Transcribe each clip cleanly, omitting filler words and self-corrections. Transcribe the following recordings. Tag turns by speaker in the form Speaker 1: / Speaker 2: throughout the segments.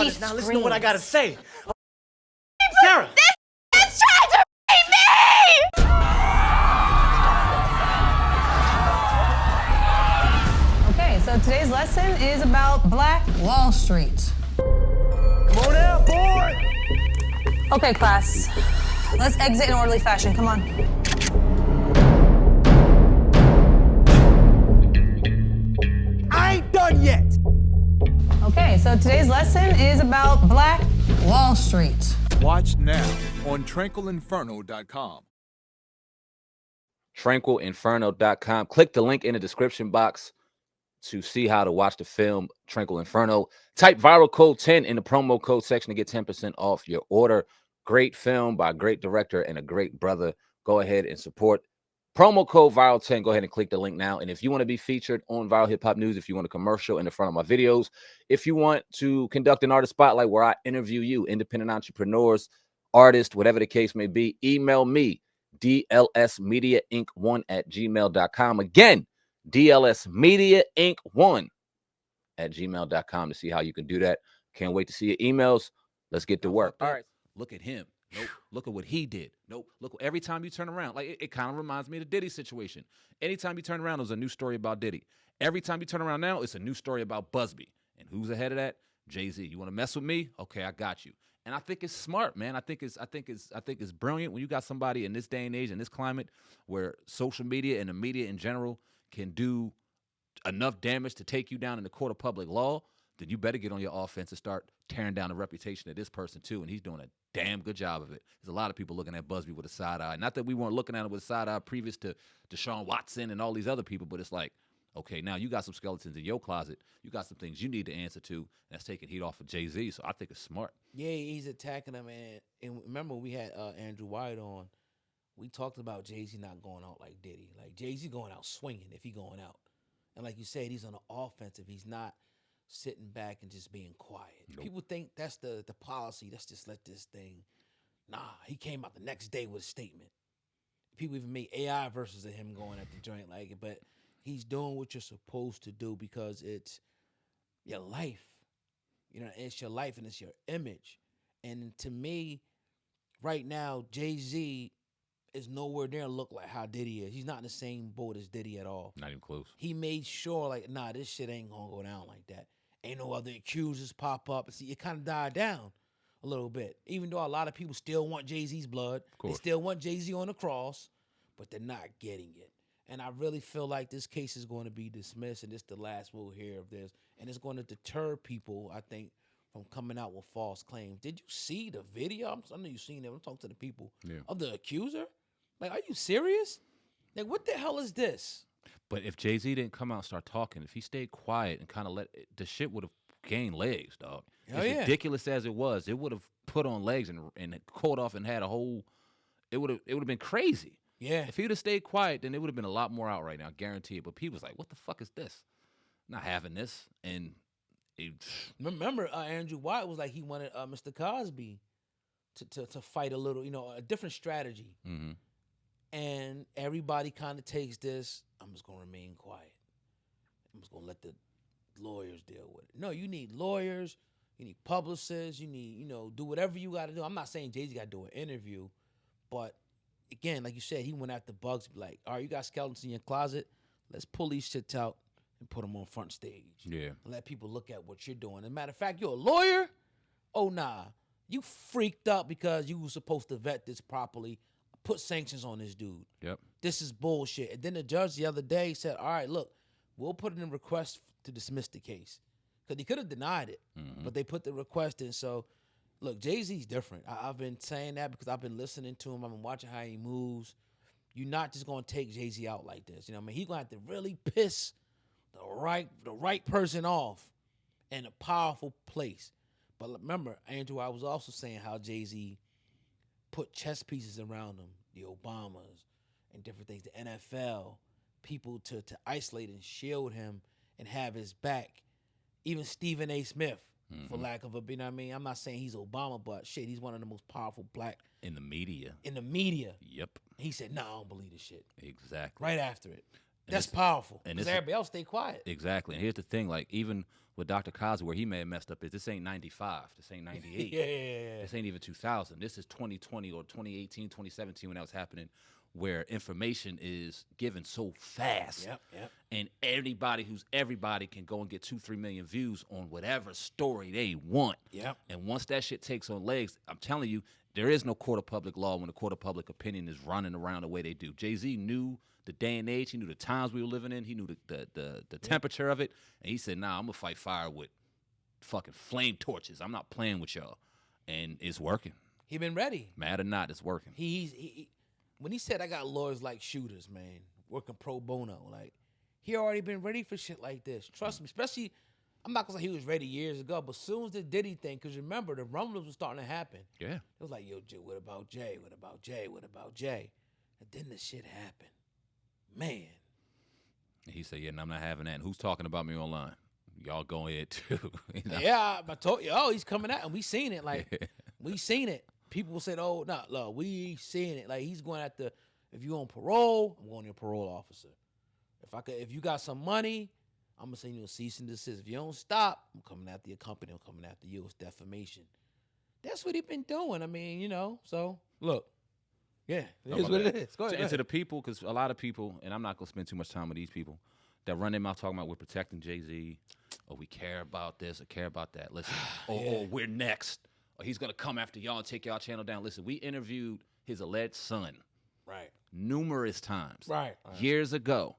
Speaker 1: artist. Now listen to what I gotta say. Sarah!
Speaker 2: It's trying to rape me!
Speaker 3: Okay, so today's lesson is about Black Wall Street.
Speaker 1: Come on out, boy!
Speaker 3: Okay, class. Let's exit in orderly fashion. Come on.
Speaker 1: I ain't done yet!
Speaker 3: Okay, so today's lesson is about Black Wall Street.
Speaker 4: Watch now on tranquilinferno.com.
Speaker 5: tranquilinferno.com. Click the link in the description box to see how to watch the film Tranquil Inferno. Type viral code 10 in the promo code section to get 10% off your order. Great film by a great director and a great brother. Go ahead and support. Promo code viral 10. Go ahead and click the link now. And if you want to be featured on Viral Hip Hop News, if you want a commercial in the front of my videos, if you want to conduct an artist spotlight where I interview you, independent entrepreneurs, artists, whatever the case may be, email me, dlsmediainc1@gmail.com. Again, dlsmediainc1@gmail.com to see how you can do that. Can't wait to see your emails. Let's get to work.
Speaker 6: All right. Look at him. Nope. Look at what he did. Nope. Look, every time you turn around, like it kind of reminds me of the Diddy situation. Anytime you turn around, there's a new story about Diddy. Every time you turn around now, it's a new story about Buzzbee. And who's ahead of that? Jay-Z. You want to mess with me? Okay, I got you. And I think it's smart, man. I think it's brilliant when you got somebody in this day and age, in this climate, where social media and the media in general can do enough damage to take you down in the court of public law. Then you better get on your offense and start tearing down the reputation of this person too. And he's doing a damn good job of it. There's a lot of people looking at Buzzbee with a side eye. Not that we weren't looking at it with a side eye previous to Deshaun Watson and all these other people, but it's like, okay, now you got some skeletons in your closet. You got some things you need to answer to, and that's taking heat off of Jay-Z. So I think it's smart.
Speaker 7: Yeah, he's attacking him. And remember, we had Andrew White on. We talked about Jay-Z not going out like Diddy. Like, Jay-Z going out swinging if he going out. And like you said, he's on the offensive. He's not sitting back and just being quiet. Nope. People think that's the policy. Let's just let this thing. Nah, he came out the next day with a statement. People even made AI versions of him going at the joint like it, but he's doing what you're supposed to do because it's your life. You know, it's your life and it's your image. And to me, right now, Jay-Z is nowhere near look like how Diddy is. He's not in the same boat as Diddy at all.
Speaker 6: Not even close.
Speaker 7: He made sure, like, nah, this shit ain't gonna go down like that. Ain't no other accusers pop up. See, it kind of died down a little bit. Even though a lot of people still want Jay-Z's blood. They still want Jay-Z on the cross, but they're not getting it. And I really feel like this case is going to be dismissed, and this is the last we'll hear of this. And it's going to deter people, I think, from coming out with false claims. Did you see the video? I know you've seen it. I'm talking to the people of the accuser. Like, are you serious? Like, what the hell is this?
Speaker 6: But if Jay-Z didn't come out and start talking, if he stayed quiet and kind of let the shit would have gained legs, dog. As ridiculous as it was, it would have put on legs and caught off and had a whole. It would have been crazy.
Speaker 7: Yeah.
Speaker 6: If he would have stayed quiet, then it would have been a lot more out right now, guaranteed. But people was like, "What the fuck is this? Not having this." And
Speaker 7: remember, Andrew White was like he wanted Mr. Cosby to fight a little, a different strategy.
Speaker 6: Mm-hmm.
Speaker 7: And everybody kind of takes this, I'm just going to remain quiet. I'm just going to let the lawyers deal with it. No, you need lawyers. You need publicists. You need, do whatever you got to do. I'm not saying Jay-Z got to do an interview. But, again, like you said, he went after Bugs. Like, all right, you got skeletons in your closet. Let's pull these shits out and put them on front stage.
Speaker 6: Yeah.
Speaker 7: And let people look at what you're doing. As a matter of fact, you're a lawyer? Oh, nah. You freaked out because you were supposed to vet this properly. Put sanctions on this dude.
Speaker 6: Yep.
Speaker 7: This is bullshit. And then the judge the other day said, all right, look, we'll put in a request to dismiss the case. Because he could have denied it, but they put the request in. So, look, Jay-Z's different. I've been saying that because I've been listening to him. I've been watching how he moves. You're not just going to take Jay-Z out like this. You know what I mean? He's going to have to really piss the right person off in a powerful place. But remember, Andrew, I was also saying how Jay-Z put chess pieces around him, the Obamas and different things, the NFL, people to isolate and shield him and have his back. Even Stephen A. Smith, for lack of a, you know what I mean? I'm not saying he's Obama, but shit, he's one of the most powerful black.
Speaker 6: In the media.
Speaker 7: In the media.
Speaker 6: Yep.
Speaker 7: He said, no, I don't believe this shit.
Speaker 6: Exactly.
Speaker 7: Right after it. That's powerful.
Speaker 6: and
Speaker 7: Because
Speaker 6: this-
Speaker 7: everybody else stay quiet.
Speaker 6: Exactly. And here's the thing, like even with Dr. Cosby, where he may have messed up is this ain't 95. This ain't 98.
Speaker 7: Yeah.
Speaker 6: This ain't even 2000. This is 2020 or 2018, 2017 when that was happening, where information is given so fast.
Speaker 7: Yep.
Speaker 6: And everybody can go and get 2-3 million views on whatever story they want.
Speaker 7: Yep.
Speaker 6: And once that shit takes on legs, I'm telling you, there is no court of public law when the court of public opinion is running around the way they do. Jay-Z knew the day and age. He knew the times we were living in. He knew the temperature of it. And he said, nah, I'm going to fight fire with fucking flame torches. I'm not playing with y'all. And it's working.
Speaker 7: He been ready.
Speaker 6: Mad or not, it's working.
Speaker 7: He when he said I got lawyers like shooters, man, working pro bono, like he already been ready for shit like this. Trust me, especially I'm not gonna say he was ready years ago, but as soon as the Diddy thing, because remember the rumblings was starting to happen.
Speaker 6: Yeah.
Speaker 7: It was like, yo, what about Jay? What about Jay? What about Jay? And then the shit happened. Man.
Speaker 6: And he said, yeah, and I'm not having that. And who's talking about me online? Y'all go ahead too. You know?
Speaker 7: Yeah, I told you, oh, he's coming out, and we seen it. Like, we seen it. People said, oh, no, look, we seen it. Like, he's going after, if you on parole, I'm going to your parole officer. If you got some money, I'm going to send you a cease and desist. If you don't stop, I'm coming after your company. I'm coming after you. It's defamation. That's what he been doing. I mean, you know, so, look. Yeah, it is what it is. Go ahead.
Speaker 6: And to the people, because a lot of people, and I'm not going to spend too much time with these people, that run their mouth talking about we're protecting Jay-Z, or we care about this, or care about that. Listen, or we're next, or he's going to come after y'all and take y'all channel down. Listen, we interviewed his alleged son
Speaker 7: Right.
Speaker 6: numerous times
Speaker 7: Right.
Speaker 6: years ago,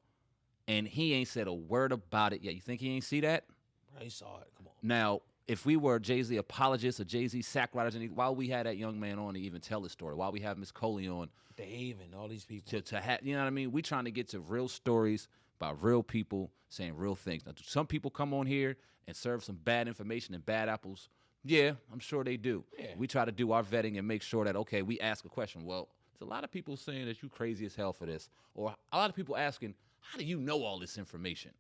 Speaker 6: and he ain't said a word about it yet. You think he ain't see that?
Speaker 7: He saw it. Come on.
Speaker 6: Now, if we were Jay-Z apologists or Jay-Z sack riders, and while we had that young man on to even tell his story, while we have Miss Coley on
Speaker 7: Dave and all these people.
Speaker 6: to have, you know what I mean? We trying to get to real stories by real people saying real things. Now, do some people come on here and serve some bad information and bad apples? Yeah, I'm sure they do.
Speaker 7: Yeah.
Speaker 6: We try to do our vetting and make sure that, okay, we ask a question. Well, there's a lot of people saying that you crazy as hell for this. Or a lot of people asking, how do you know all this information?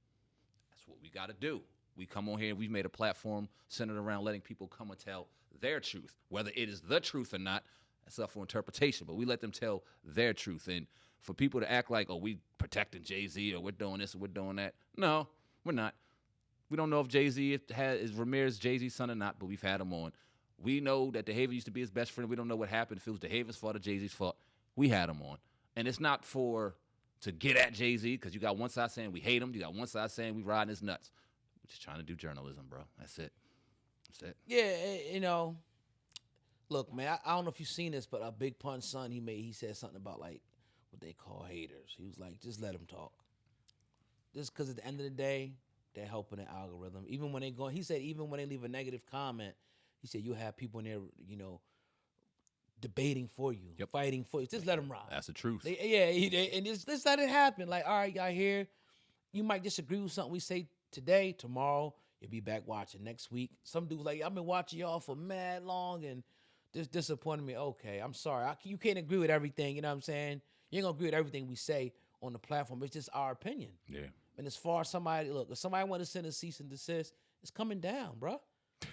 Speaker 6: That's what we got to do. We come on here and we've made a platform centered around letting people come and tell their truth. Whether it is the truth or not, that's up for interpretation. But we let them tell their truth. And for people to act like, oh, we protecting Jay-Z or we're doing this or we're doing that. No, we're not. We don't know if Jay-Z is Ramirez Jay-Z's son or not, but we've had him on. We know that DeHaven used to be his best friend. We don't know what happened, if it was DeHaven's fault or Jay-Z's fault. We had him on. And it's not to get at Jay-Z, because you got one side saying we hate him. You got one side saying we riding his nuts. We're just trying to do journalism, bro. That's it. That's it.
Speaker 7: Yeah, you know, look, man, I don't know if you've seen this, but a Big Pun's son, he said something about, like, what they call haters. He was like, just let them talk. Just because at the end of the day, they're helping the algorithm. Even when he said even when they leave a negative comment, he said you'll have people in there, you know, debating for you, fighting for you. Just let them ride.
Speaker 6: That's the truth.
Speaker 7: And just let it happen. Like, all right, y'all here, you might disagree with something we say today, tomorrow, you'll be back watching next week. Some dude's like, I've been watching y'all for mad long and this disappointed me. Okay, I'm sorry. You can't agree with everything, you know what I'm saying? You ain't gonna agree with everything we say on the platform. It's just our opinion.
Speaker 6: Yeah.
Speaker 7: And as far as if somebody want to send a cease and desist, it's coming down, bro.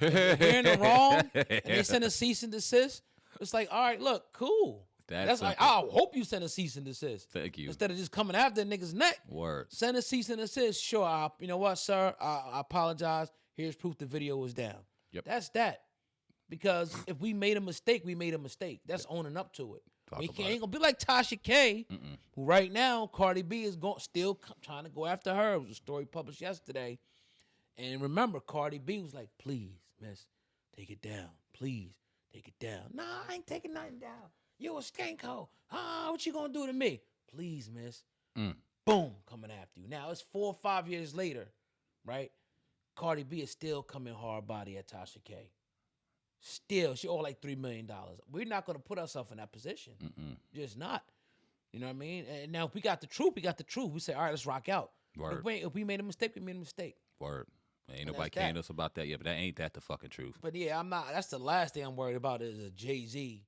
Speaker 7: If we're in the wrong and they send a cease and desist, it's like, all right, look, cool. That's like, I hope you send a cease and desist.
Speaker 6: Thank you.
Speaker 7: Instead of just coming after a nigga's neck.
Speaker 6: Word.
Speaker 7: Send a cease and desist. Sure, you know what, sir? I apologize. Here's proof the video was down.
Speaker 6: Yep.
Speaker 7: That's that. Because if we made a mistake, we made a mistake. That's owning up to it. We ain't gonna be like Tasha K, who right now Cardi B is still trying to go after her. It was a story published yesterday, and remember, Cardi B was like, "Please, miss, take it down. Please, take it down." Nah, I ain't taking nothing down. You a skanko. What you gonna do to me? Please, miss. Boom, coming after you. Now it's 4 or 5 years later, right? Cardi B is still coming hard body at Tasha K. Still, she owe like $3 million. We're not going to put ourselves in that position. Just not. You know what I mean? And now if we got the truth, we got the truth. We say, all right, let's rock out.
Speaker 6: Word.
Speaker 7: If we made a mistake, we made a mistake.
Speaker 6: Word. Ain't
Speaker 7: And
Speaker 6: nobody
Speaker 7: that's that.
Speaker 6: canning us about that yet, but that ain't the fucking truth.
Speaker 7: But yeah, I'm not. That's the last thing I'm worried about is a Jay-Z